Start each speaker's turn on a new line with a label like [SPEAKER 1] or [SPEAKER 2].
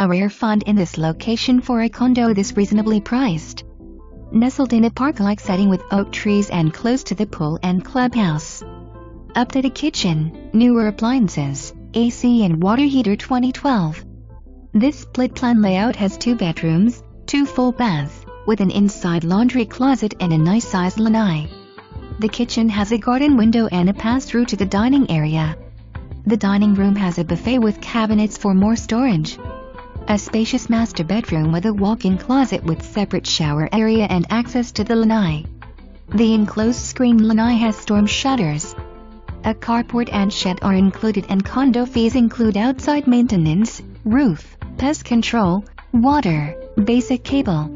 [SPEAKER 1] A rare find in this location for a condo this reasonably priced. Nestled in a park-like setting with oak trees and close to the pool and clubhouse. Updated kitchen, newer appliances, AC and water heater 2012. This split-plan layout has 2 bedrooms, 2 full baths, with an inside laundry closet and a nice-sized lanai. The kitchen has a garden window and a pass-through to the dining area. The dining room has a buffet with cabinets for more storage. A spacious master bedroom with a walk-in closet with separate shower area and access to the lanai. The enclosed screen lanai has storm shutters. A carport and shed are included and condo fees include outside maintenance, roof, pest control, water, basic cable.